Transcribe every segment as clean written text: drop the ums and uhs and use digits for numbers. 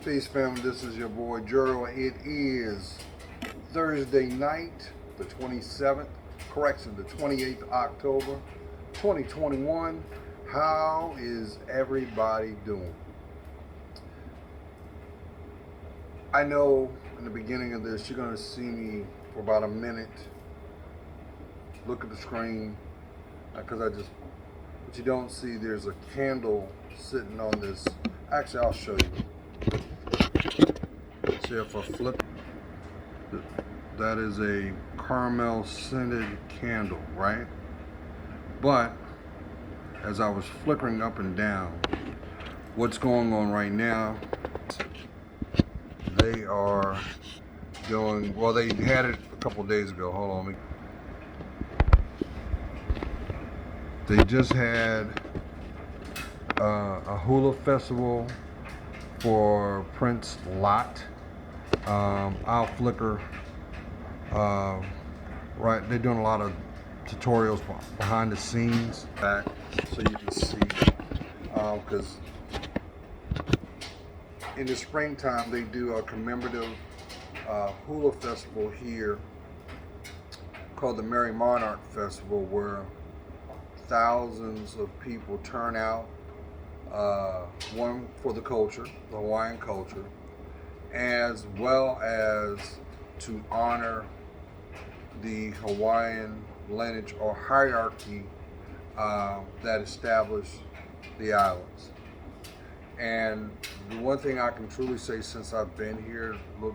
Peace, family. This is your boy Juro. It is Thursday night, the 27th, correction, the 28th of October, 2021. How is everybody doing? I know in the beginning of this, you're going to see me for about a minute look at the screen because what you don't see, there's a candle sitting on this. Actually, I'll show you. See if I flip, that is a caramel scented candle, right? But as I was flickering up and down, what's going on right now, they are doing, well, they had it a couple days ago. Hold on. They just had a hula festival for Prince Lot. I'll flicker. Right, they're doing a lot of tutorials behind the scenes back so you can see, because in the springtime they do a commemorative hula festival here called the Merry Monarch Festival, where thousands of people turn out, one for the culture, the Hawaiian culture, as well as to honor the Hawaiian lineage or hierarchy that established the islands. And the one thing I can truly say, since I've been here, a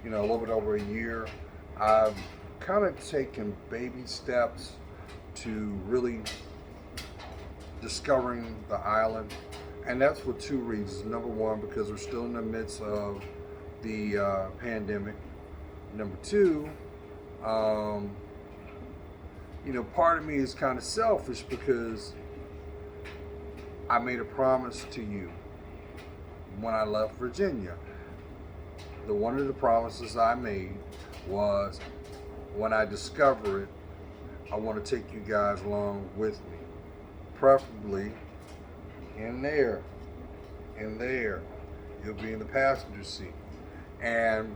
little bit over a year, I've kind of taken baby steps to really discovering the island. And that's for two reasons. Number one, because we're still in the midst of the pandemic. Number two, part of me is kind of selfish because I made a promise to you when I left Virginia. One of the promises I made was, when I discover it, I want to take you guys along with me, preferably in there. You'll be in the passenger seat. And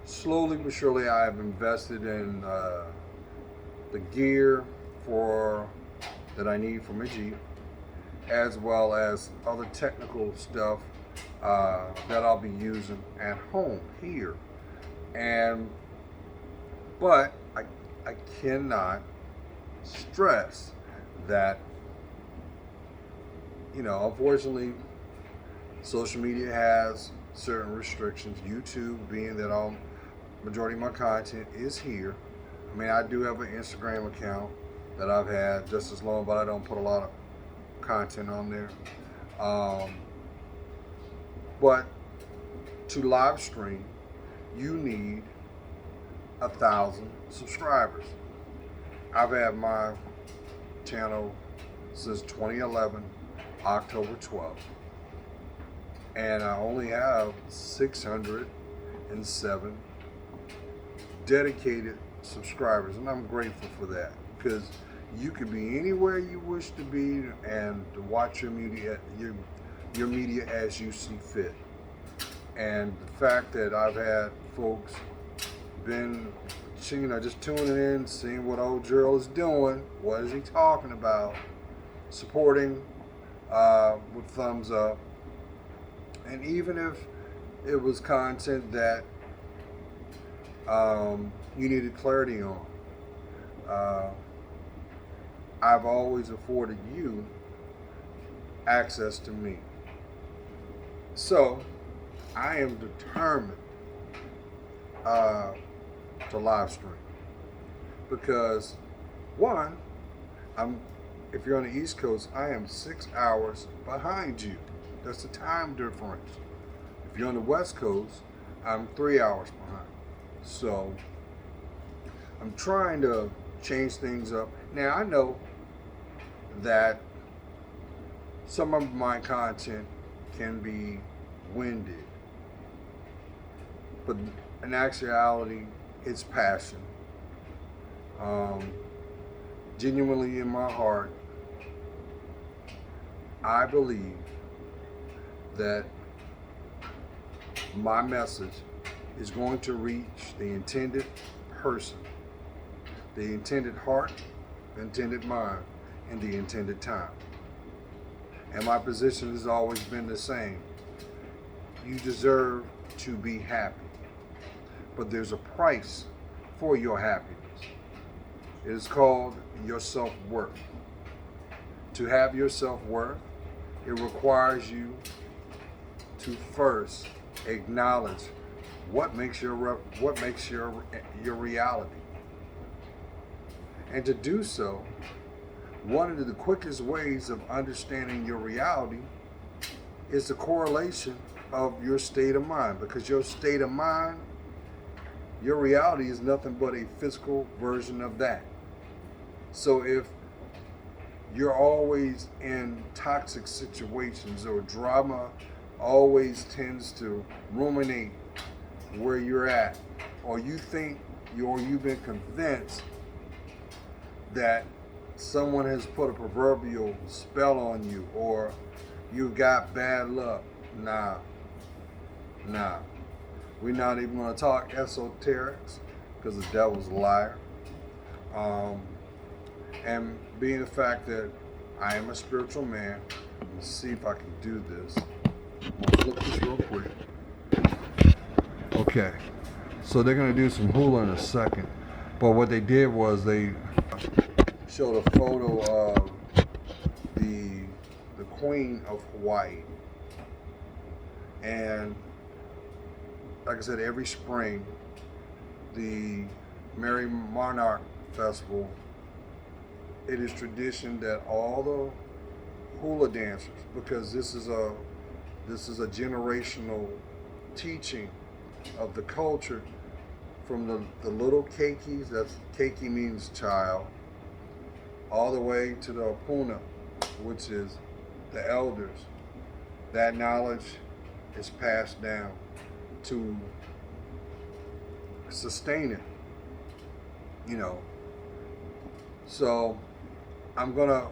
slowly but surely, I have invested in the gear that I need for my Jeep, as well as other technical stuff that I'll be using at home here. But I cannot stress that, unfortunately, social media has certain restrictions. YouTube, being that majority of my content is here. I mean, I do have an Instagram account that I've had just as long, but I don't put a lot of content on there. But to live stream, you need 1,000 subscribers. I've had my channel since 2011, October 12th. And I only have 607 dedicated subscribers, and I'm grateful for that, because you could be anywhere you wish to be and to watch your media as you see fit. And the fact that I've had folks been just tuning in, seeing what old Gerald is doing, what is he talking about, supporting with thumbs up. And even if it was content that you needed clarity on, I've always afforded you access to me. So I am determined to live stream, because one, if you're on the East Coast, I am 6 hours behind you. That's the time difference. If you're on the West Coast, I'm 3 hours behind. So I'm trying to change things up. Now, I know that some of my content can be winded, but in actuality, it's passion. Genuinely in my heart, I believe that my message is going to reach the intended person, the intended heart, the intended mind, and the intended time. And my position has always been the same. You deserve to be happy, but there's a price for your happiness. It is called your self-worth. To have your self-worth, it requires you to first acknowledge what makes your reality. And to do so, one of the quickest ways of understanding your reality is the correlation of your state of mind, because your state of mind, your reality is nothing but a physical version of that. So if you're always in toxic situations, or drama always tends to ruminate where you're at, or you've been convinced that someone has put a proverbial spell on you, or you got bad luck. Nah. We're not even going to talk esoterics, because the devil's a liar. And being the fact that I am a spiritual man, let's see if I can do this. I'm going to flip this real quick. Okay, so they're going to do some hula in a second. But what they did was they showed a photo of the Queen of Hawaii. And like I said, every spring, the Merry Monarch Festival, it is tradition that all the hula dancers, because this is a generational teaching of the culture, from the little keikis, that's keiki means child, all the way to the apuna, which is the elders. That knowledge is passed down to sustain it, So I'm gonna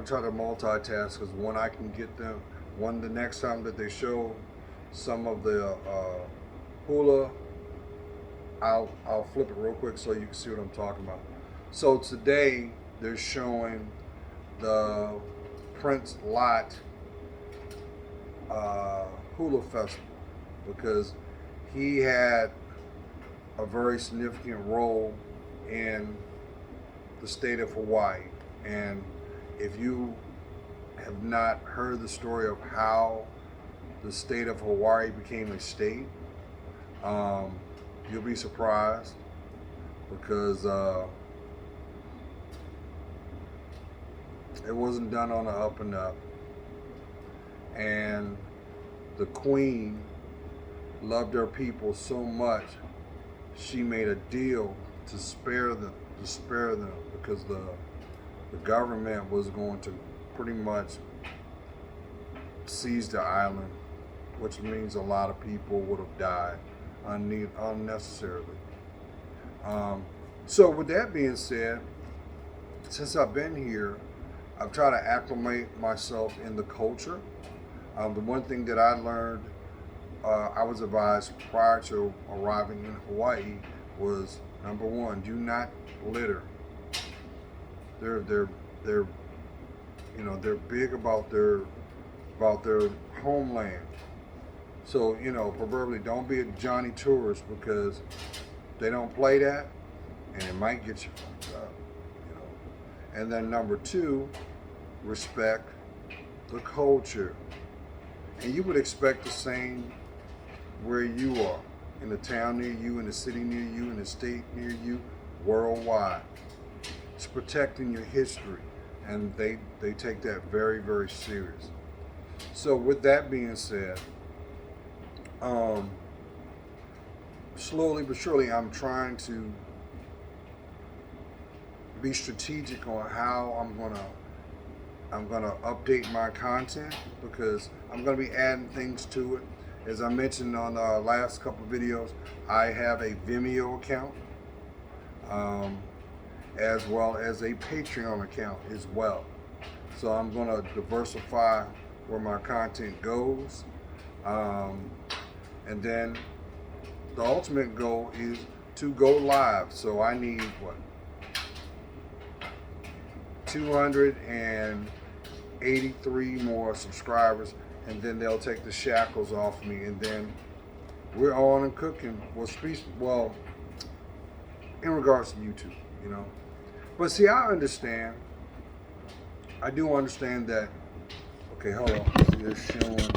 try to multitask, because when I can get them, the next time that they show some of the hula, I'll flip it real quick so you can see what I'm talking about. So today they're showing the Prince Lot hula festival, because he had a very significant role in the state of Hawaii. And if you have not heard the story of how the state of Hawaii became a state, you'll be surprised, because it wasn't done on the up and up. And the Queen loved her people so much, she made a deal to spare them, because the government was going to pretty much seize the island, which means a lot of people would have died unnecessarily. So with that being said, since I've been here, I've tried to acclimate myself in the culture. The one thing that I learned, I was advised prior to arriving in Hawaii, was number one, do not litter. They're big about their homeland. So proverbially, don't be a Johnny tourist, because they don't play that, and it might get you fucked up. And then number two, respect the culture. And you would expect the same where you are, in the town near you, in the city near you, in the state near you, worldwide. It's protecting your history, and they take that very, very serious. So with that being said, slowly but surely, I'm trying to be strategic on how I'm gonna update my content, because I'm gonna be adding things to it. As I mentioned on the last couple of videos, I have a Vimeo account, as well as a Patreon account as well. So I'm gonna diversify where my content goes. And then the ultimate goal is to go live. So I need what, 283 more subscribers, and then they'll take the shackles off me, and then we're on and cooking. Well, in regards to YouTube, you know. But see, I understand. I do understand that. Okay, hold on. See, they're showing.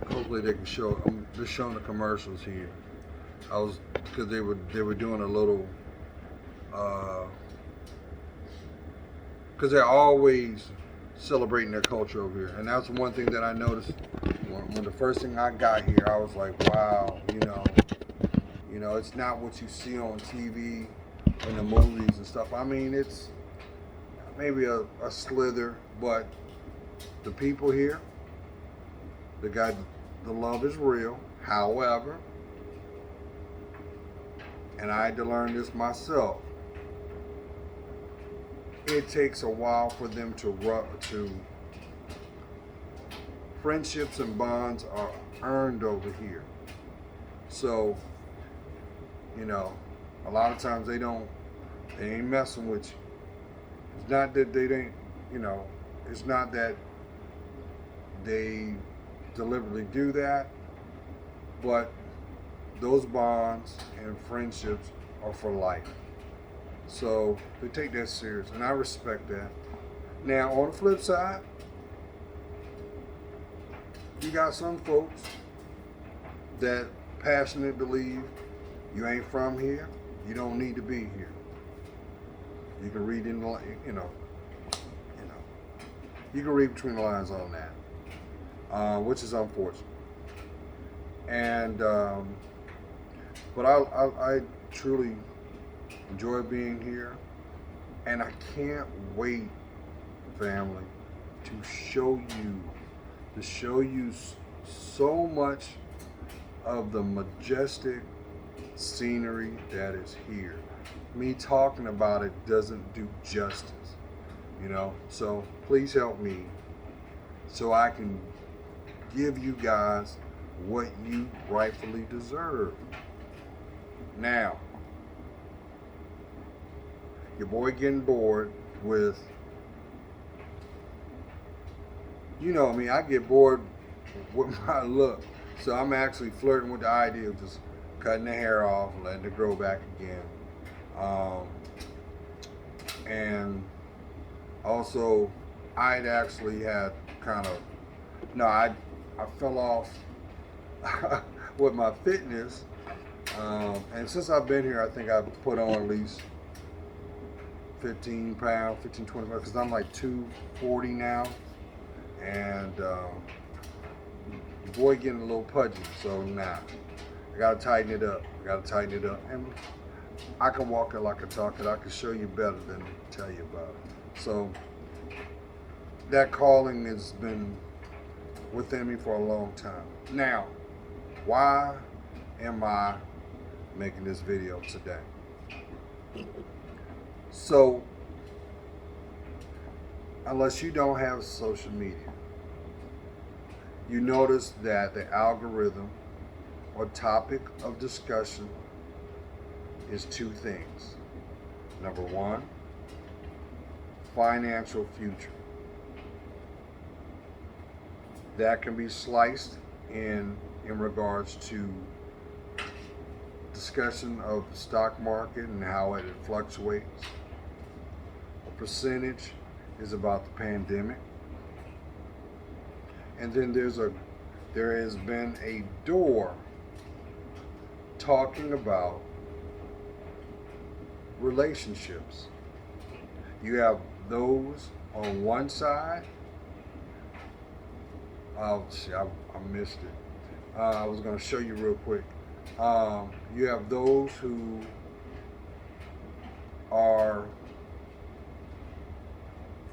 Hopefully, they can show. They're showing the commercials here. I was because they were doing a little. Because they're always celebrating their culture over here, and that's one thing that I noticed when the first thing I got here. I was like, wow, it's not what you see on TV in the movies and stuff. I mean, it's maybe a slither, but the people here, the love is real. However, and I had to learn this myself, it takes a while for them to friendships and bonds are earned over here. So, a lot of times they ain't messing with you. It's not that they didn't, it's not that they deliberately do that, but those bonds and friendships are for life. So they take that serious, and I respect that. Now, on the flip side, you got some folks that passionately believe you ain't from here, you don't need to be here. You can read in the, you can read between the lines on that, which is unfortunate. And but I truly enjoy being here, and I can't wait, family, to show you so much of the majestic scenery that is here. Me talking about it doesn't do justice, so please help me so I can give you guys what you rightfully deserve. Now, your boy getting bored with, me, I get bored with my look. So I'm actually flirting with the idea of just cutting the hair off, letting it grow back again. And also, I'd actually had I fell off with my fitness. And since I've been here, I think I've put on at least 15 pounds, 20 pounds, because I'm like 240 now. And boy getting a little pudgy, so I gotta tighten it up. And I can walk it like I talk it. I can show you better than tell you about it. So that calling has been within me for a long time. Now, why am I making this video today? So, unless you don't have social media, you notice that the algorithm or topic of discussion is two things. Number one, financial future. That can be sliced in regards to discussion of the stock market and how it fluctuates. A percentage is about the pandemic. And then there has been a door talking about relationships. You have those on one side. I missed it. I was going to show you real quick. You have those who are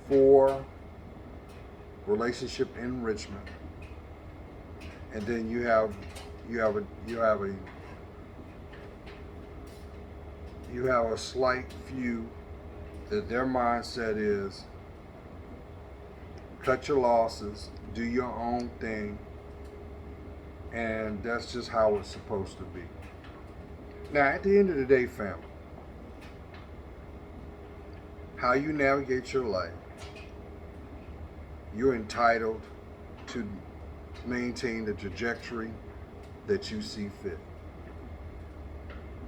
for relationship enrichment, and then you have a slight few that their mindset is cut your losses, do your own thing, And that's just how it's supposed to be. Now, at the end of the day, family, how you navigate your life, you're entitled to maintain the trajectory that you see fit.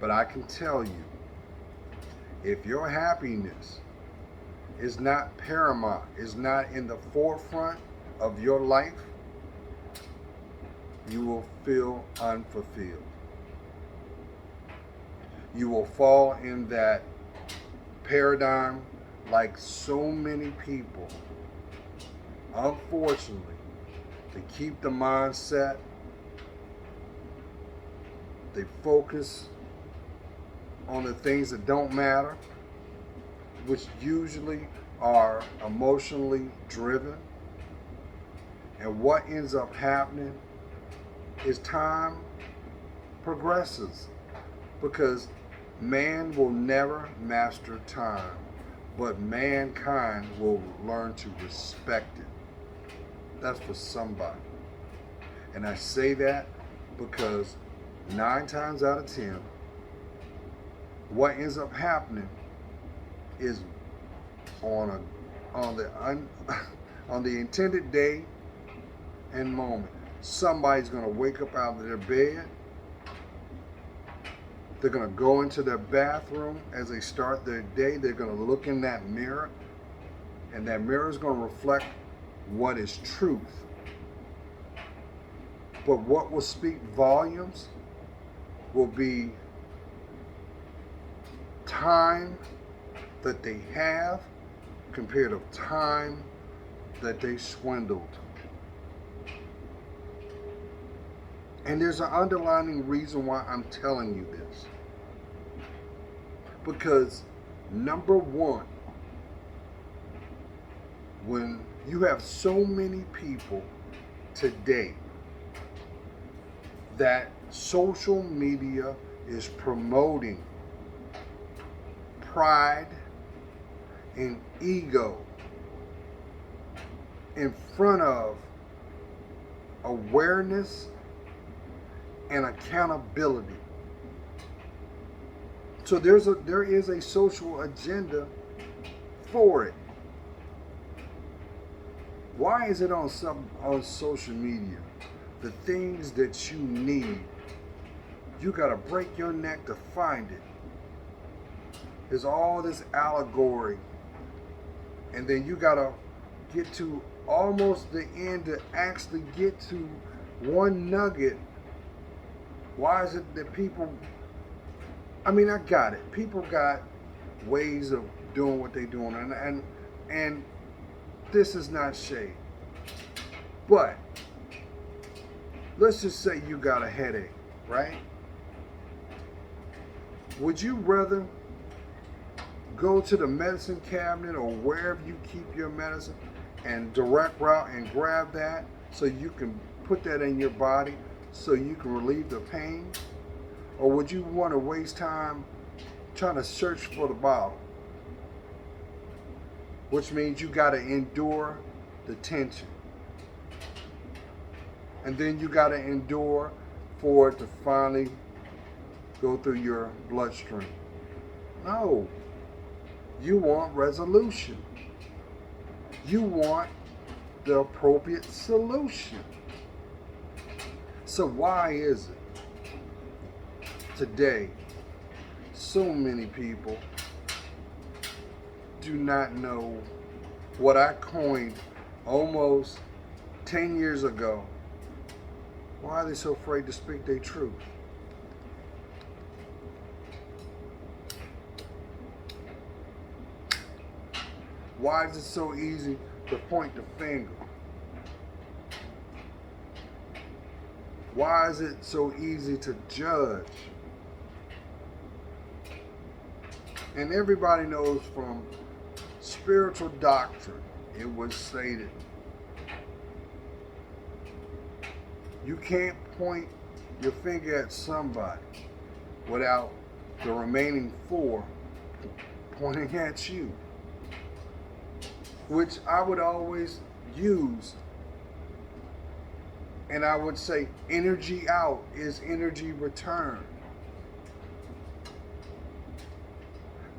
But I can tell you, if your happiness is not paramount, is not in the forefront of your life, you will feel unfulfilled. You will fall in that paradigm like so many people. Unfortunately, to keep the mindset, they focus on the things that don't matter, which usually are emotionally driven. And what ends up happening is time progresses, because man will never master time, but mankind will learn to respect it. That's for somebody. And I say that because 9 times out of 10, what ends up happening is on the intended day and moment, somebody's going to wake up out of their bed. They're going to go into their bathroom as they start their day. They're going to look in that mirror, and that mirror is going to reflect what is truth. But what will speak volumes will be time that they have compared to time that they swindled. And there's an underlying reason why I'm telling you this. Because number one, when you have so many people today that social media is promoting pride and ego in front of awareness and accountability. So there is a social agenda for it. Why is it on social media? The things that you need, you gotta break your neck to find it. There's all this allegory, and then you gotta get to almost the end to actually get to one nugget. Why is it that people, I mean, I got it. People got ways of doing what they're doing, and this is not shade. But let's just say you got a headache, right? Would you rather go to the medicine cabinet or wherever you keep your medicine and direct route and grab that so you can put that in your body so you can relieve the pain? Or would you want to waste time trying to search for the bottle? Which means you got to endure the tension. And then you got to endure for it to finally go through your bloodstream. No. You want resolution. You want the appropriate solution. So why is it today so many people do not know what I coined almost 10 years ago? Why are they so afraid to speak their truth? Why is it so easy to point the finger? Why is it so easy to judge? And everybody knows from spiritual doctrine, it was stated, you can't point your finger at somebody without the remaining 4 pointing at you. Which I would always use And I would say energy out is energy return.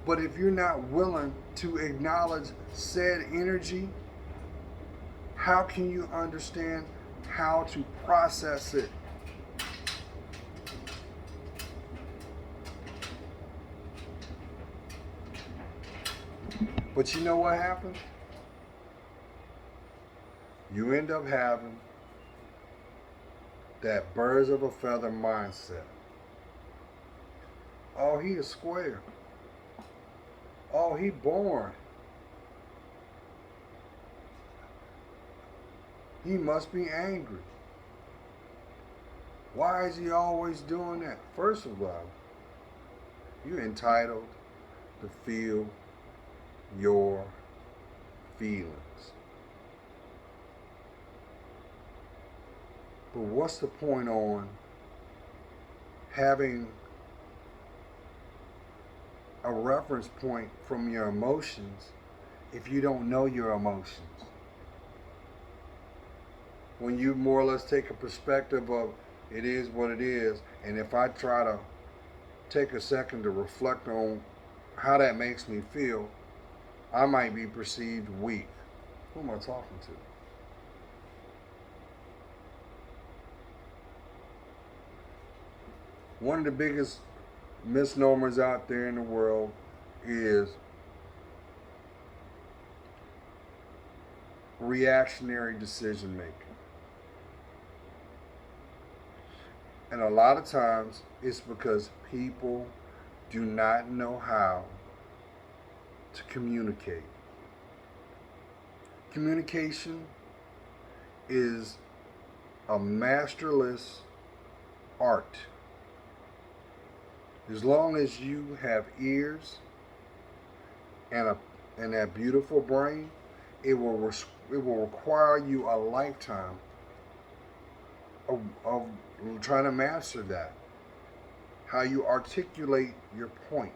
But if you're not willing to acknowledge said energy, how can you understand how to process it? But you know what happens? You end up having that birds of a feather mindset. Oh, he is square. Oh, he born. He must be angry. Why is he always doing that? First of all, you're entitled to feel your feelings. But what's the point on having a reference point from your emotions if you don't know your emotions? When you more or less take a perspective of it is what it is, and if I try to take a second to reflect on how that makes me feel, I might be perceived weak. Who am I talking to? One of the biggest misnomers out there in the world is reactionary decision making. And a lot of times it's because people do not know how to communicate. Communication is a masterless art. As long as you have ears and that beautiful brain, it will require you a lifetime of trying to master that. How you articulate your point.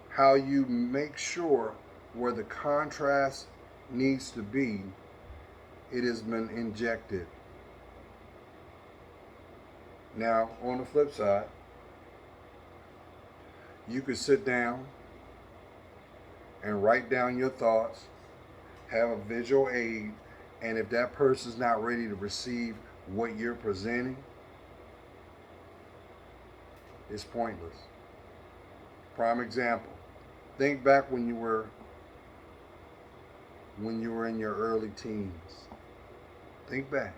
How you make sure where the contrast needs to be, it has been injected. Now, on the flip side, you could sit down and write down your thoughts, have a visual aid, and if that person's not ready to receive what you're presenting, it's pointless. Prime example. Think back when you were in your early teens. Think back.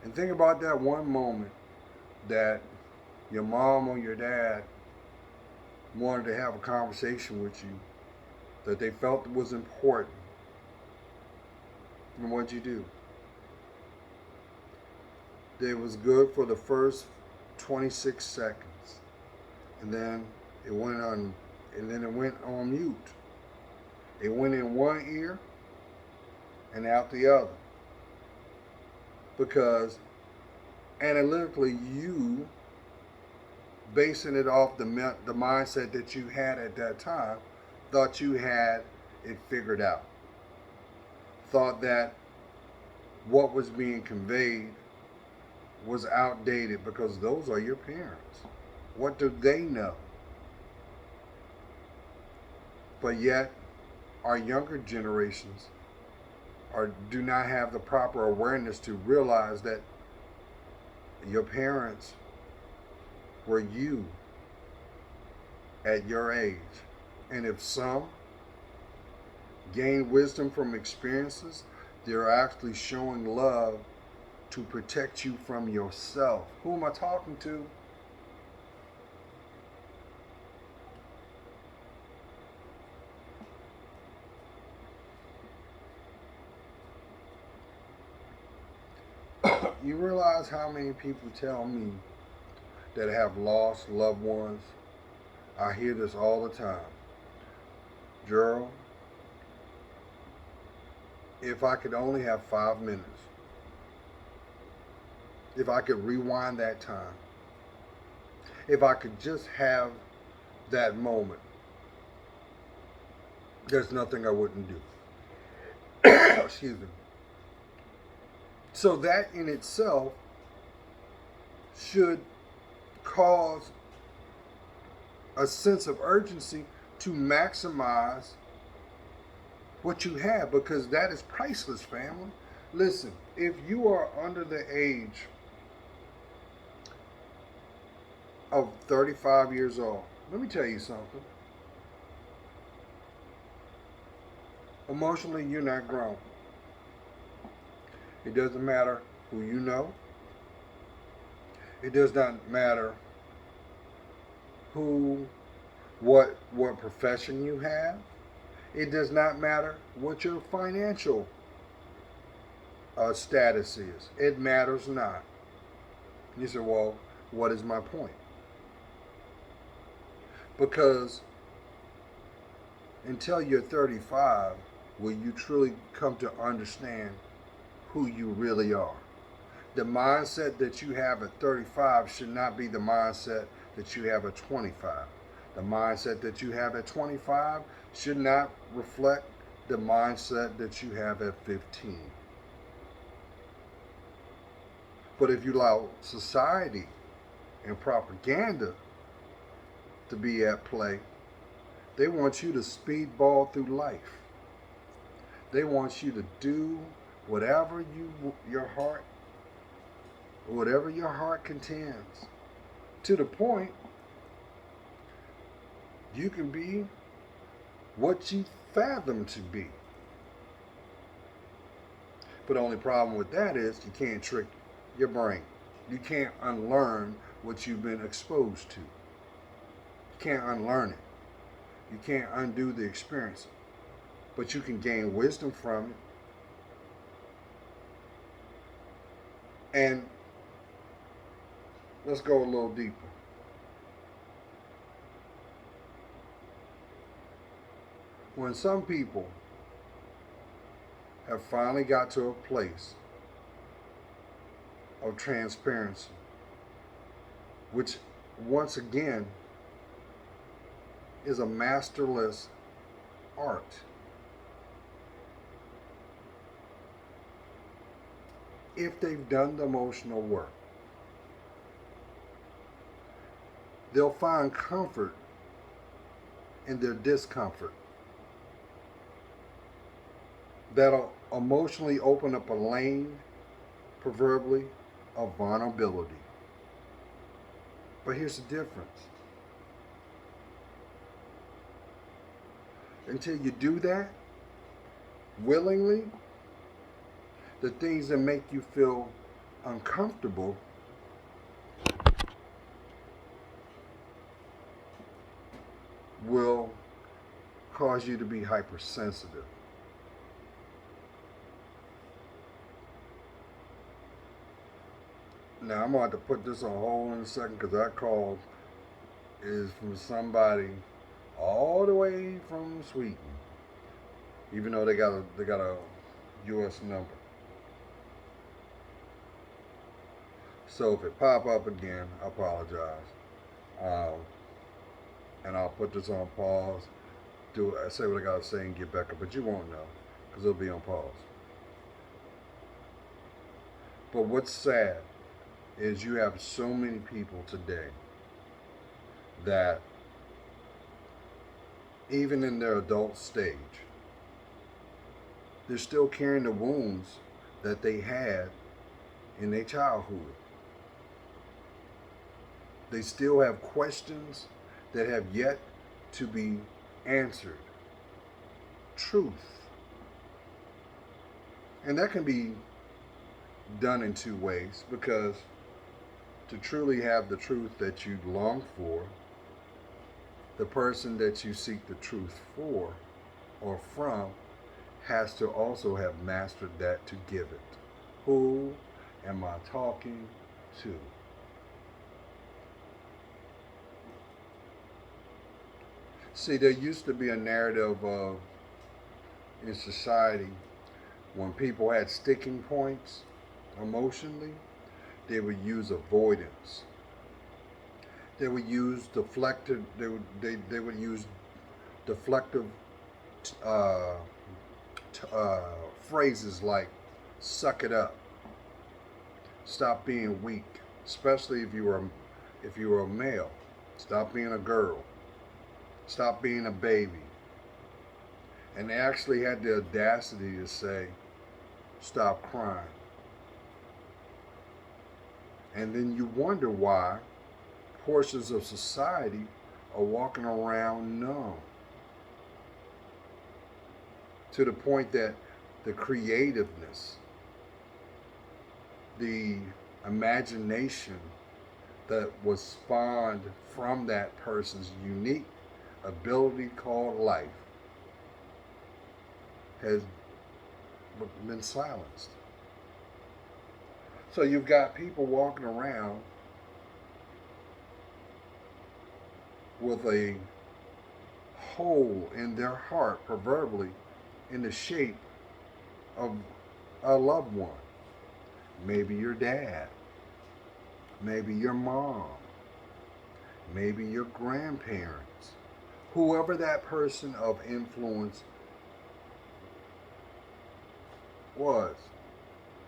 And think about that one moment that your mom or your dad wanted to have a conversation with you that they felt was important. And what'd you do? It was good for the first 26 seconds. And then it went on mute. It went in one ear and out the other. Because analytically, you, basing it off the mindset that you had at that time, thought you had it figured out. Thought that what was being conveyed was outdated because those are your parents. What do they know? But yet, our younger generations do not have the proper awareness to realize that your parents were you at your age. And if some gain wisdom from experiences, they're actually showing love to protect you from yourself. Who am I talking to? You realize how many people tell me that have lost loved ones? I hear this all the time. Gerald, if I could only have 5 minutes, if I could rewind that time, if I could just have that moment, there's nothing I wouldn't do. Excuse me. So that in itself should cause a sense of urgency to maximize what you have, because that is priceless, family. Listen, if you are under the age of 35 years old, let me tell you something. Emotionally, you're not grown. It doesn't matter who you know. It does not matter who, what profession you have. It does not matter what your financial status is. It matters not. You say, well, what is my point? Because until you're 35, will you truly come to understand who you really are? The mindset that you have at 35 should not be the mindset that you have at 25. The mindset that you have at 25 should not reflect the mindset that you have at 15. But if you allow society and propaganda to be at play, they want you to speedball through life. They want you to do whatever whatever your heart contends, to the point you can be what you fathom to be. But the only problem with that is you can't trick your brain. You can't unlearn what you've been exposed to. You can't unlearn it. You can't undo the experience. But you can gain wisdom from it. And let's go a little deeper. When some people have finally got to a place of transparency, which once again is a masterless art. If they've done the emotional work, they'll find comfort in their discomfort. That'll emotionally open up a lane, proverbially, of vulnerability. But here's the difference. Until you do that willingly, the things that make you feel uncomfortable will cause you to be hypersensitive. Now, I'm going to have to put this on hold in a second because that call is from somebody all the way from Sweden, even though they got a U.S. number. So if it pop up again, I apologize, and I'll put this on pause. Say what I gotta say and get back up, but you won't know because it'll be on pause. But what's sad is you have so many people today that even in their adult stage, they're still carrying the wounds that they had in their childhood. They still have questions that have yet to be answered. Truth. And that can be done in two ways, because to truly have the truth that you long for, the person that you seek the truth for or from has to also have mastered that to give it. Who am I talking to? See, there used to be a narrative of in society when people had sticking points emotionally, they would use avoidance. They would use deflected. They would use deflective uh, phrases like "suck it up," Stop being weak, especially if you were a male. Stop being a girl. Stop being a baby. And they actually had the audacity to say, stop crying. And then you wonder why portions of society are walking around numb to the point that the creativeness, the imagination that was spawned from that person's unique ability called life has been silenced. So you've got people walking around with a hole in their heart, proverbially, in the shape of a loved one. Maybe your dad, maybe your mom, maybe your grandparents, whoever that person of influence was.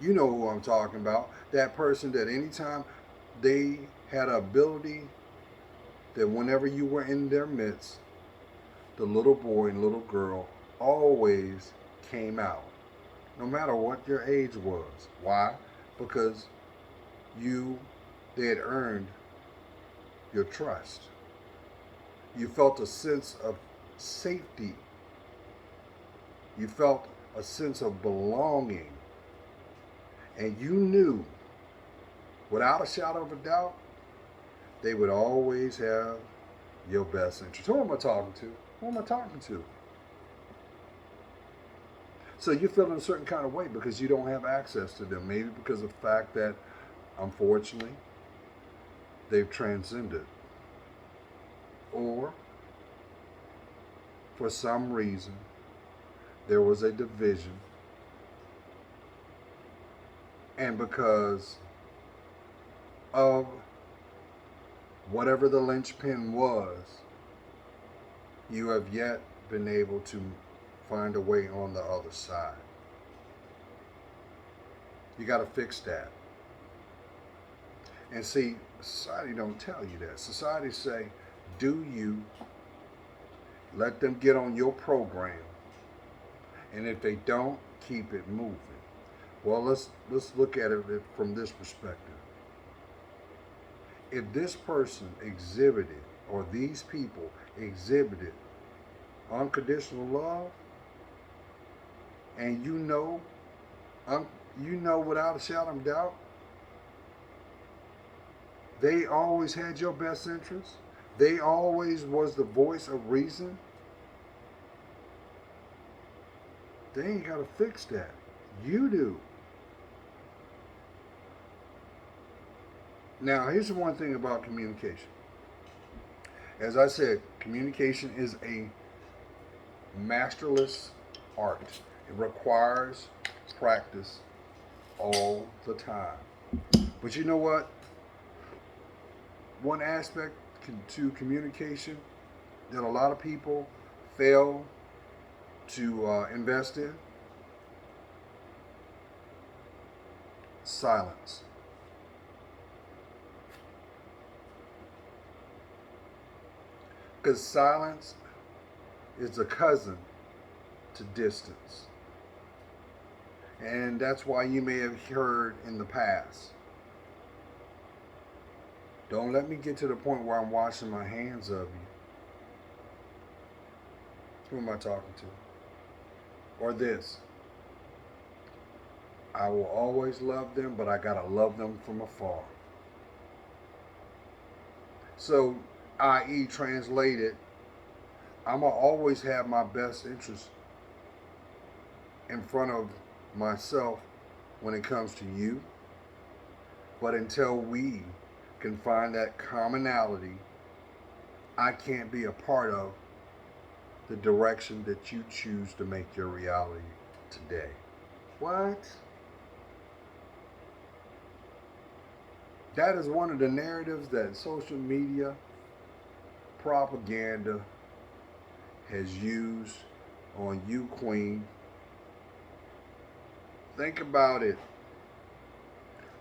You know who I'm talking about. That person that anytime they had an ability that whenever you were in their midst, the little boy and little girl always came out, no matter what your age was. Why? Because they had earned your trust. You felt a sense of safety. You felt a sense of belonging. And you knew, without a shadow of a doubt, they would always have your best interest. Who am I talking to? Who am I talking to? So you feel in a certain kind of way because you don't have access to them. Maybe because of the fact that, unfortunately, they've transcended. Or, for some reason, there was a division. And because of whatever the linchpin was, you have yet been able to find a way on the other side. You got to fix that. And see, society don't tell you that. Society say, do you, let them get on your program, and if they don't, keep it moving. Well, let's look at it from this perspective. If this person exhibited, or these people exhibited, unconditional love, and you know without a shadow of doubt, they always had your best interest. They always was the voice of reason. They ain't got to fix that. You do. Now, here's the one thing about communication. As I said, communication is a masterless art. It requires practice all the time. But you know what? One aspect to communication that a lot of people fail to invest in: silence. Because silence is a cousin to distance. And that's why you may have heard in the past, don't let me get to the point where I'm washing my hands of you. Who am I talking to? Or this, I will always love them, but I gotta love them from afar. So, i.e., translated, I'm gonna always have my best interest in front of myself when it comes to you, but until we can find that commonality, I can't be a part of the direction that you choose to make your reality today. What? That is one of the narratives that social media propaganda has used on you, Queen. Think about it.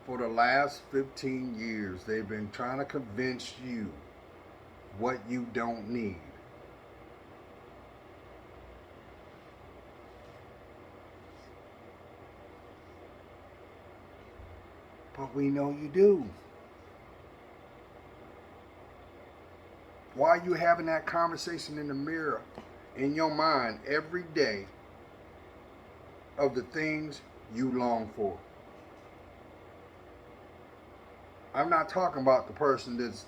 For the last 15 years, they've been trying to convince you what you don't need. But we know you do. Why are you having that conversation in the mirror in your mind every day of the things you long for? I'm not talking about the person that's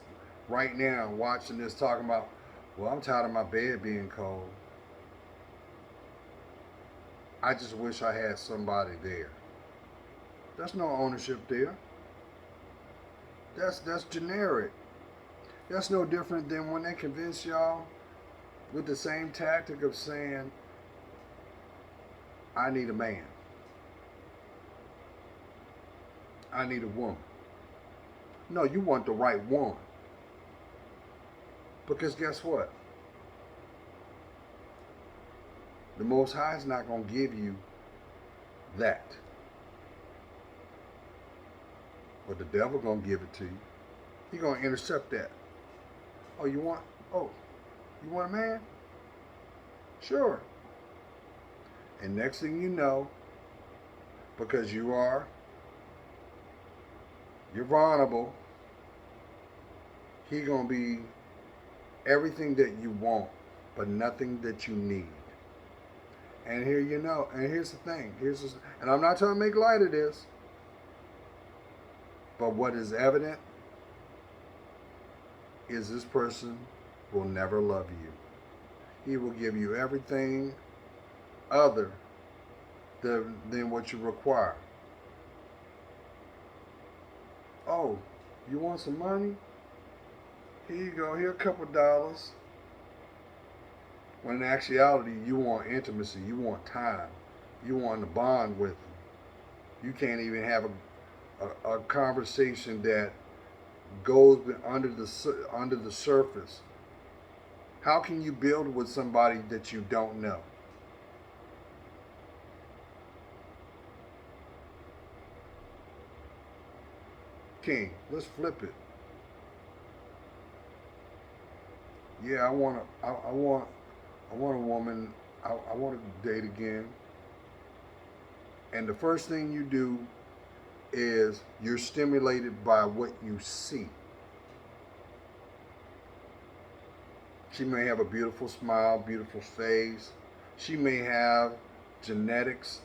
right now watching this talking about, well, I'm tired of my bed being cold. I just wish I had somebody there. There's no ownership there. That's generic. That's no different than when they convince y'all with the same tactic of saying, I need a man. I need a woman. No, you want the right one. Because guess what? The Most High is not going to give you that. But the devil going to give it to you. He going to intercept that. Oh, you want a man? Sure. And next thing you know, because you're vulnerable, he going to be everything that you want, but nothing that you need. And here's the thing. And I'm not trying to make light of this, but what is evident is this person will never love you. He will give you everything other than what you require. Oh, you want some money? Here you go. Here a couple dollars. When in actuality, you want intimacy. You want time. You want to bond with them. You can't even have a conversation that goes under the surface. How can you build with somebody that you don't know? King, let's flip it. Yeah, I want a woman. I want to date again. And the first thing you do is you're stimulated by what you see. She may have a beautiful smile, beautiful face. She may have genetics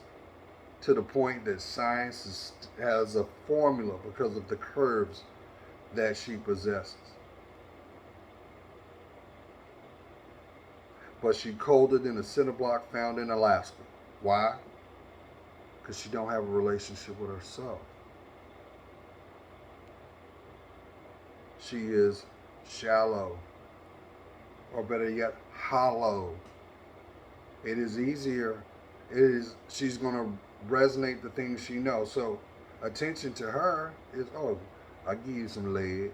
to the point that science has a formula because of the curves that she possesses. But she colder than a cinder block found in Alaska. Why? Because she don't have a relationship with herself. She is shallow, or better yet, hollow. It is easier. She's going to resonate the things she knows. So attention to her is, oh, I'll give you some lead.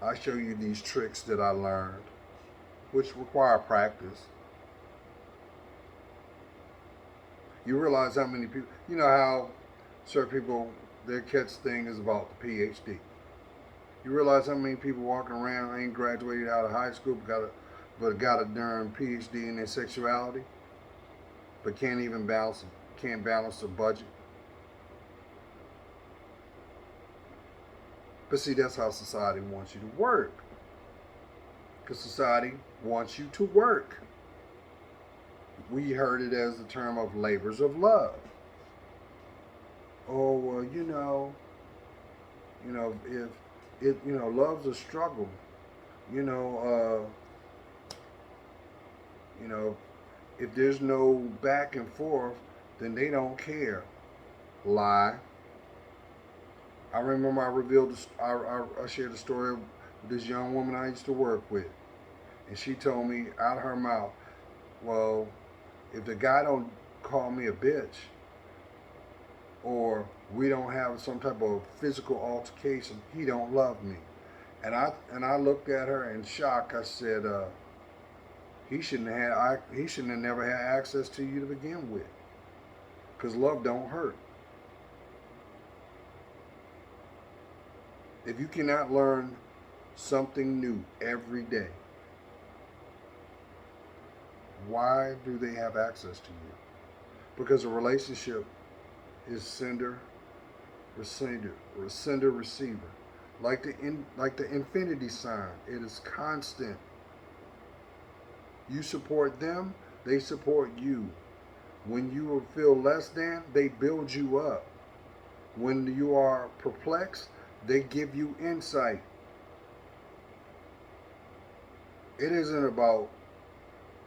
I'll show you these tricks that I learned, which require practice. You realize how many people, you know how certain people, their catch thing is about the PhD. You realize how many people walking around ain't graduated out of high school but got a darn PhD in their sexuality, but can't balance a budget. But see, that's how society wants you to work. Because society wants you to work. We heard it as the term of labors of love. Oh, well, if love's a struggle. You know, if there's no back and forth, then they don't care. Lie. I remember I shared a story of this young woman I used to work with, and she told me out of her mouth, well, if the guy don't call me a bitch, or we don't have some type of physical altercation, he don't love me. And I looked at her in shock. I said, he shouldn't have never had access to you to begin with, because love don't hurt. If you cannot learn something new every day, why do they have access to you? Because a relationship is sender receiver. Like the infinity sign, it is constant. You support them, they support you. When you feel less than, they build you up. When you are perplexed, they give you insight. It isn't about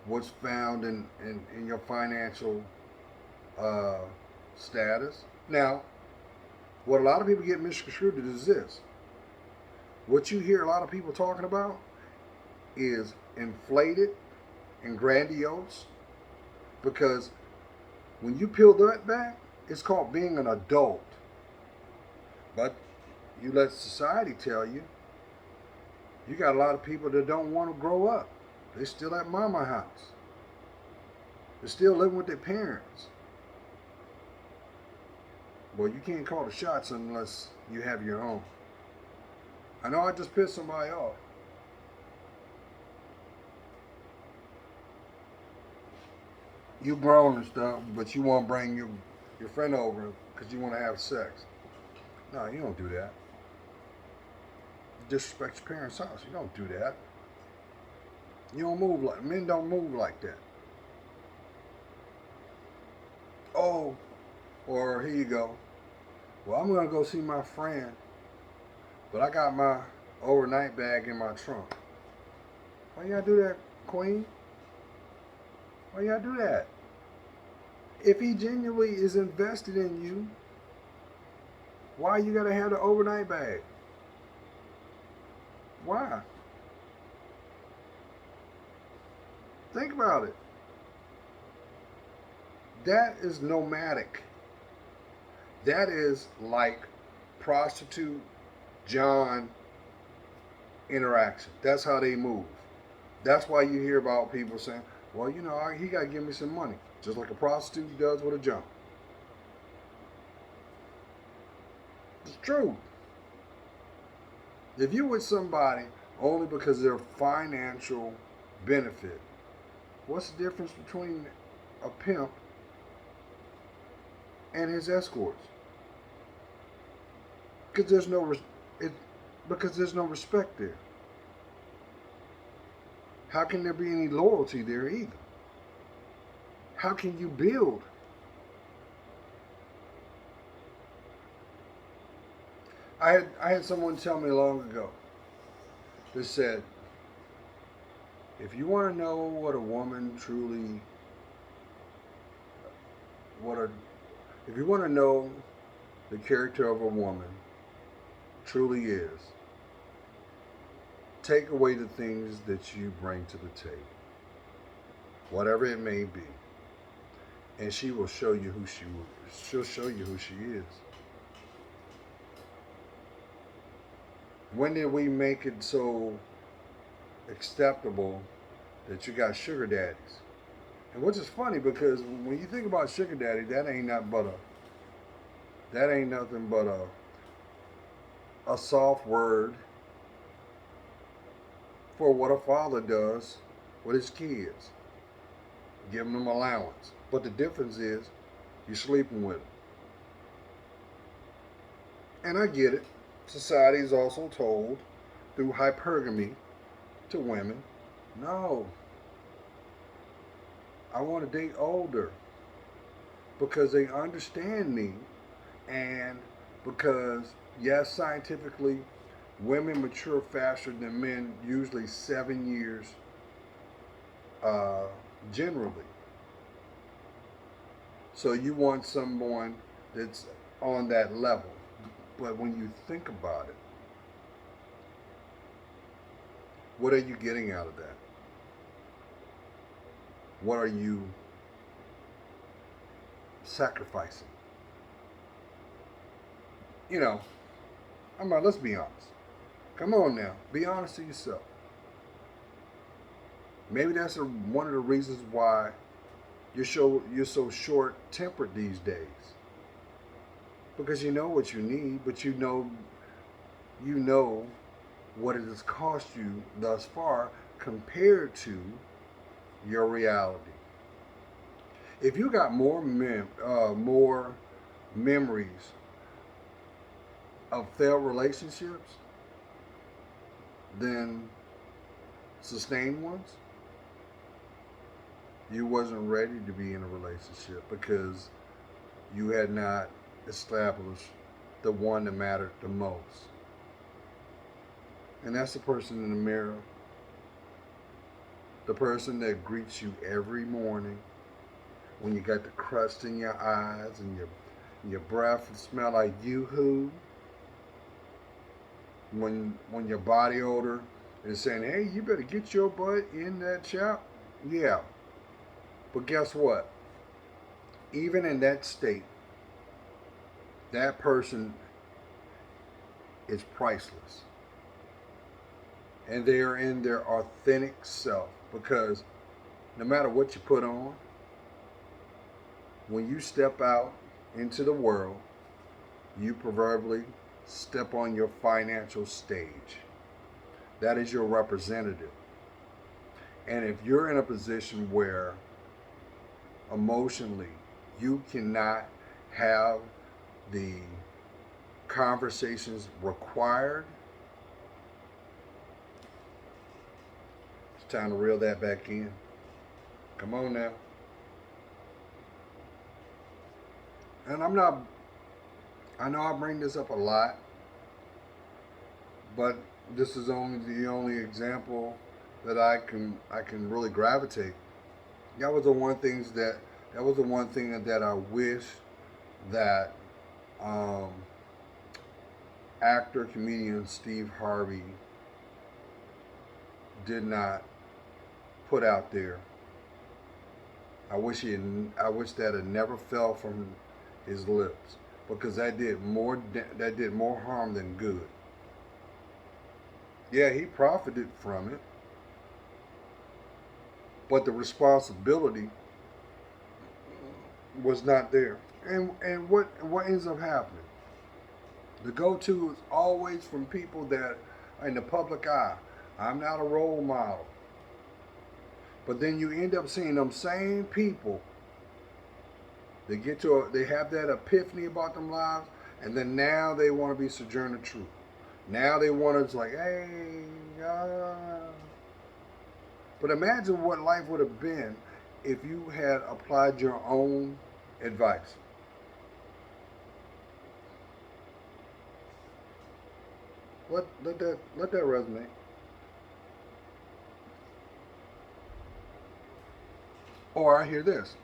what's found in your financial uh, status. Now, what a lot of people get misconstrued is this. What you hear a lot of people talking about is inflated and grandiose, because when you peel that back, it's called being an adult. But you let society tell you, you got a lot of people that don't want to grow up. They still at mama house. They're still living with their parents. Well, you can't call the shots unless you have your own. I know I just pissed somebody off. You grown and stuff, but you want to bring your friend over because you want to have sex. No, you don't do that. You disrespect your parents' house. You don't do that. You don't move like men don't move like that. Oh, or here you go. Well, I'm gonna go see my friend, but I got my overnight bag in my trunk. Why you gotta do that, Queen? Why you gotta do that? If he genuinely is invested in you, why you gotta have the overnight bag? Why? Think about it. That is nomadic. That is like prostitute John interaction. That's how they move. That's why you hear about people saying, well, he got to give me some money. Just like a prostitute does with a John. It's true. If you're with somebody only because of their financial benefit, what's the difference between a pimp and his escorts? Because there's no respect there. How can there be any loyalty there either? How can you build? I had someone tell me long ago. They said, if you want to know what a woman truly, what a, if you want to know the character of a woman truly is, take away the things that you bring to the table, whatever it may be, and she will show you she'll show you who she is. When did we make it so acceptable that you got sugar daddies? And which is funny because when you think about sugar daddy, that ain't nothing but a soft word for what a father does with his kids, giving them allowance. But the difference is you're sleeping with them. And I get it. Society is also told through hypergamy to women, no, I want to date older because they understand me, and because, yes, scientifically, women mature faster than men, usually 7 years uh, generally. So you want someone that's on that level. But when you think about it, what are you getting out of that? What are you sacrificing? Let's be honest. Come on now, be honest to yourself. Maybe that's one of the reasons why you're so short tempered these days. Because you know what you need, but you know what it has cost you thus far compared to your reality. If you got more memories of failed relationships than sustained ones, you wasn't ready to be in a relationship because you had not established the one that mattered the most. And that's the person in the mirror, the person that greets you every morning when you got the crust in your eyes and your breath smell like yoo-hoo, when your body odor is saying, hey, you better get your butt in that shower. Yeah, but guess what? Even in that state, that person is priceless. And they are in their authentic self because no matter what you put on, when you step out into the world, you proverbially step on your financial stage. That is your representative. And if you're in a position where emotionally you cannot have the conversations required, it's time to reel that back in. Come on now. And I know I bring this up a lot, but this is only the only example that I can really gravitate. That was the one things that was the one thing that I wish that um, actor comedian Steve Harvey did not put out there. I wish that had never fell from his lips because that did more harm than good. Yeah, he profited from it, but the responsibility was not there. And what ends up happening? The go-to is always from people that are in the public eye. I'm not a role model. But then you end up seeing them same people. They have that epiphany about them lives, and then now they want to be Sojourner Truth. Now they want to, it's like, hey, but imagine what life would have been if you had applied your own advice. Let that resonate. Or I hear this.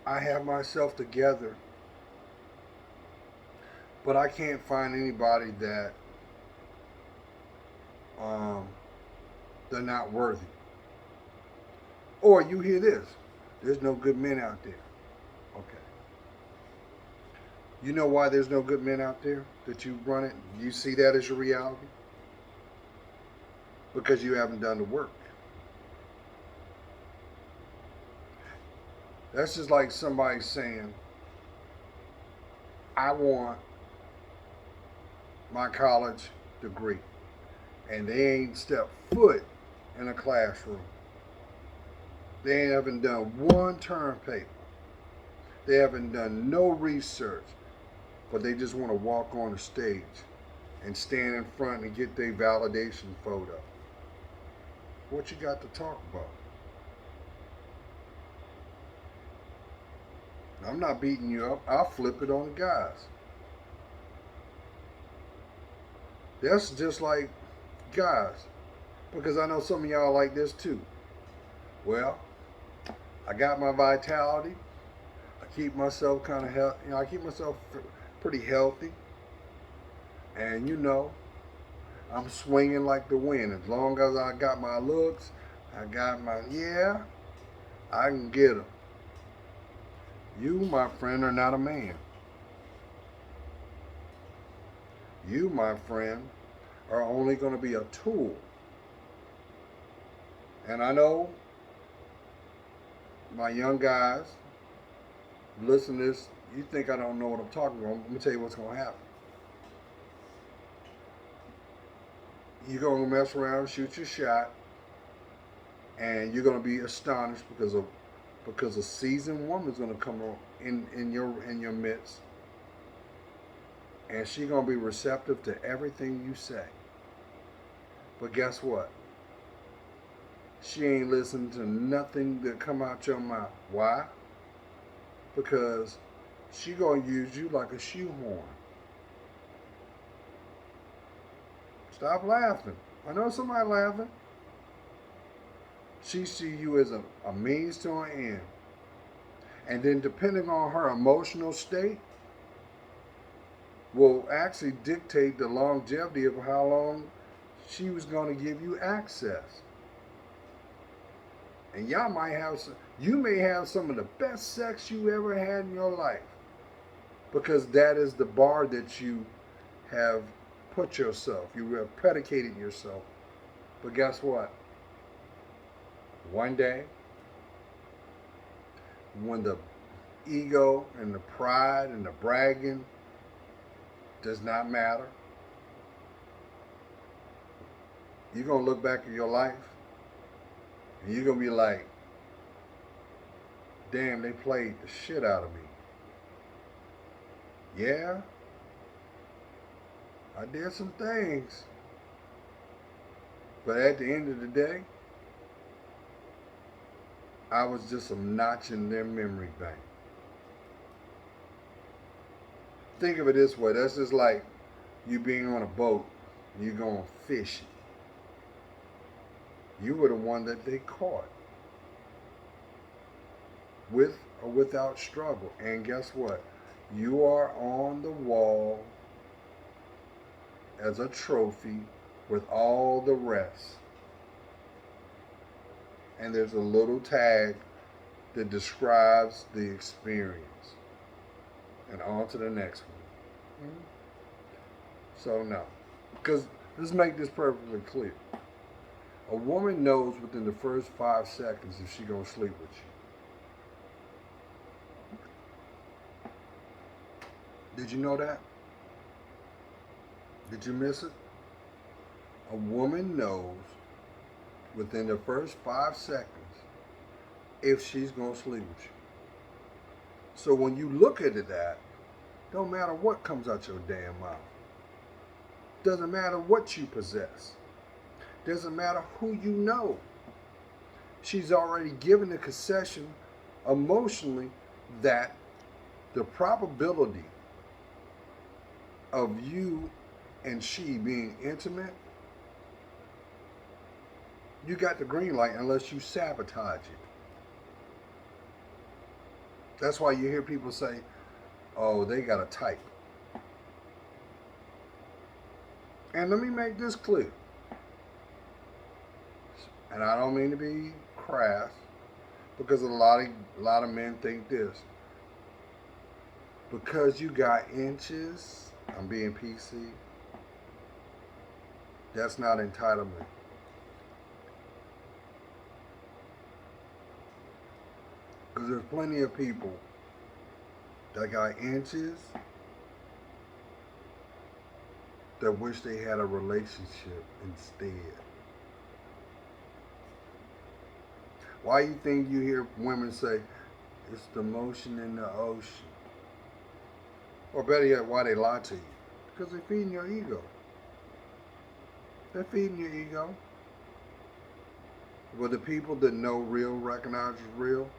I have myself together, but I can't find anybody that um, they're not worthy. Or you hear this. There's no good men out there. Okay. You know why there's no good men out there that you run it? You see that as your reality? Because you haven't done the work. That's just like somebody saying, I want my college degree. And they ain't stepped foot in a classroom. They haven't done one term paper. They haven't done no research. But they just want to walk on the stage and stand in front and get their validation photo. What you got to talk about? I'm not beating you up. I'll flip it on the guys. That's just like guys. Because I know some of y'all like this too. Well, I got my vitality. I keep myself kind of healthy. I keep myself pretty healthy. And I'm swinging like the wind. As long as I got my looks, yeah, I can get them. You, my friend, are not a man. You, my friend, are only going to be a tool. And I know my young guys listen to this, You think I don't know what I'm talking about? I'm gonna tell you what's gonna happen. You're gonna mess around, shoot your shot, and you're gonna be astonished because a seasoned woman's gonna come in your midst, and she's gonna be receptive to everything you say. But guess what? She ain't listening to nothing that come out your mouth. Why? Because she gonna use you like a shoehorn. Stop laughing. I know somebody laughing. She see you as a means to an end. And then depending on her emotional state will actually dictate the longevity of how long she was going to give you access. And you may have some of the best sex you ever had in your life because that is the bar that you have put yourself. You have predicated yourself. But guess what? One day, when the ego and the pride and the bragging does not matter, you're going to look back at your life and you're going to be like, damn, they played the shit out of me. Yeah, I did some things. But at the end of the day, I was just a notch in their memory bank. Think of it this way. That's just like you being on a boat and you're going fishing. You were the one that they caught. With or without struggle. And guess what? You are on the wall as a trophy with all the rest. And there's a little tag that describes the experience. And on to the next one. Mm-hmm. So, no. Because let's make this perfectly clear. A woman knows within the first 5 seconds if she's going to sleep with you. Did you know that? Did you miss it? A woman knows within the first 5 seconds if she's going to sleep with you. So when you look at that, don't matter what comes out your damn mouth. Doesn't matter what you possess. Doesn't matter who you know. She's already given the concession emotionally that the probability of you and she being intimate, you got the green light unless you sabotage it. That's why you hear people say, oh, they got a type. And let me make this clear. And I don't mean to be crass, because a lot of men think this. Because you got inches, I'm being PC, that's not entitlement. Because there's plenty of people that got inches that wish they had a relationship instead. Why you think you hear women say, it's the motion in the ocean? Or better yet, why they lie to you? Because they're feeding your ego. They're feeding your ego. But the people that know real recognize real,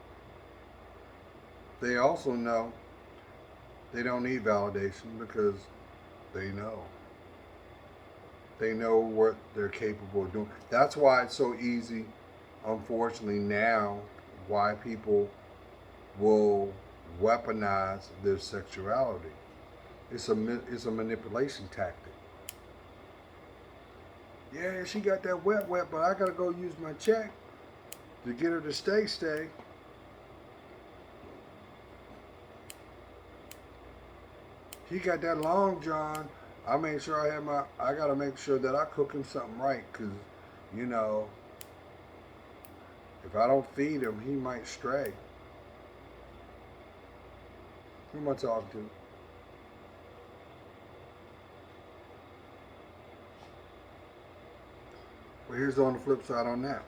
they also know they don't need validation because they know. They know what they're capable of doing. That's why it's so easy, unfortunately now, why people will weaponize their sexuality. It's a manipulation tactic. Yeah, she got that wet, but I gotta go use my check to get her to stay. He got that long john. I gotta make sure that I cook him something right, cause, you know, if I don't feed him, he might stray. Who am I talking to? But here's on the flip side on that.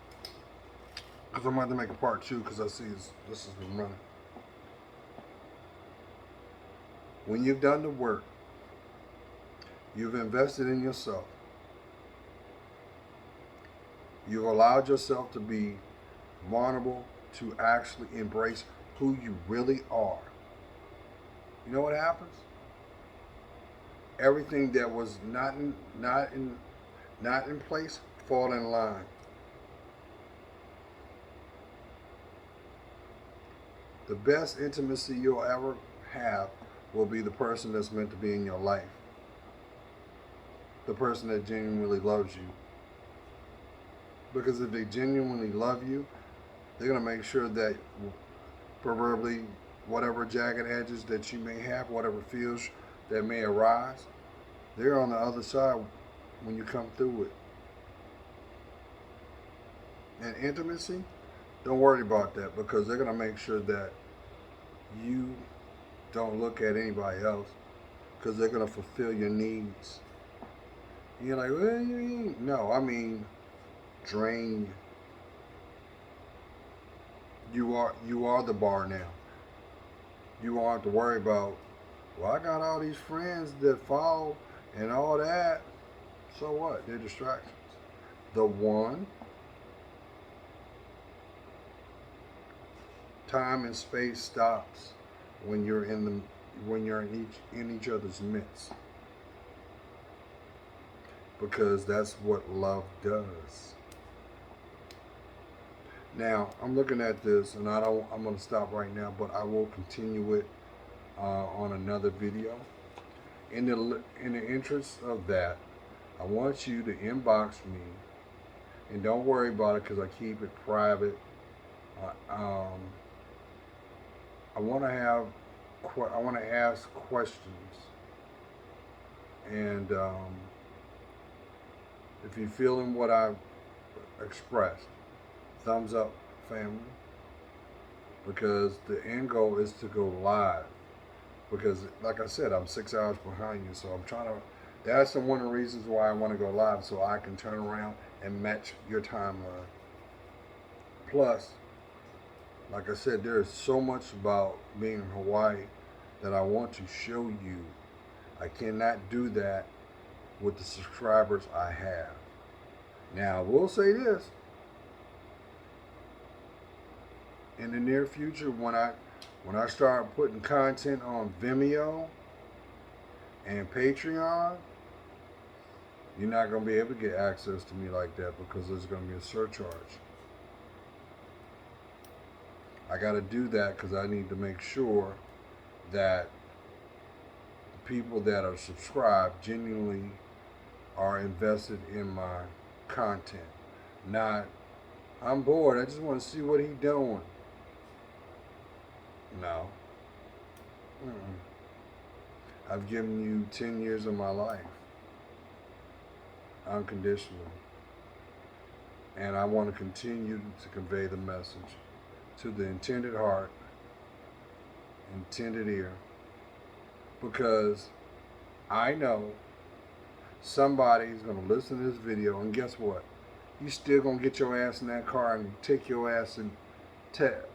Because I'm about to make a part two because I see this has been running. When you've done the work, you've invested in yourself, you've allowed yourself to be vulnerable, to actually embrace who you really are. You know what happens? Everything that was not in place fall in line. The best intimacy you'll ever have will be the person that's meant to be in your life. The person that genuinely loves you. Because if they genuinely love you, they're going to make sure that, proverbially, whatever jagged edges that you may have, whatever feels that may arise, they're on the other side when you come through it. And intimacy, don't worry about that, because they're going to make sure that you don't look at anybody else, because they're going to fulfill your needs. And you're like, well, no, I mean, drain you. You are the bar now. You won't have to worry about, well, I got all these friends that follow and all that. So what? They're distractions. The one, time and space stops when you're in each other's midst, because that's what love does. Now I'm looking at this, and I'm going to stop right now, but I will continue it on another video. In the interest of that, I want you to inbox me, and don't worry about it because I keep it private. I want to ask questions, and if you're feeling what I've expressed, thumbs up, family, because the end goal is to go live. Because, like I said, I'm 6 hours behind you, so I'm trying to. That's one of the reasons why I want to go live, so I can turn around and match your timeline. Plus, like I said, there's so much about being in Hawaii that I want to show you. I cannot do that with the subscribers I have. Now, I will say this. In the near future, when I start putting content on Vimeo and Patreon, you're not going to be able to get access to me like that, because there's going to be a surcharge. I got to do that because I need to make sure that the people that are subscribed genuinely are invested in my content. Not, I'm bored, I just want to see what he's doing. No. I've given you 10 years of my life unconditionally, and I want to continue to convey the message to the intended heart, intended ear, because I know somebody's going to listen to this video, and guess what? You still going to get your ass in that car and take your ass and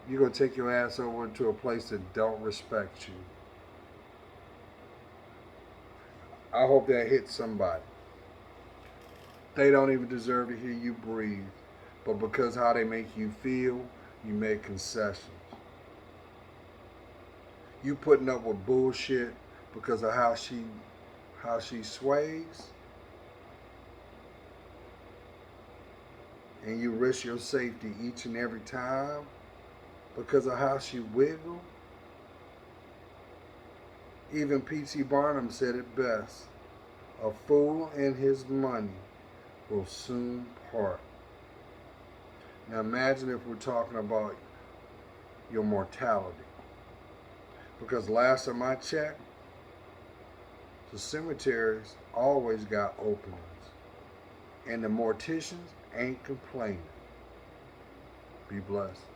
you're going to take your ass over to a place that don't respect you. I hope that hits somebody. They don't even deserve to hear you breathe, but because how they make you feel, you make concessions. You putting up with bullshit because of how she sways, and you risk your safety each and every time because of how she wiggle. Even P.T. Barnum said it best: a fool and his money will soon part. Now imagine if we're talking about your mortality. Because last time I checked, the cemeteries always got openings, and the morticians ain't complaining. Be blessed.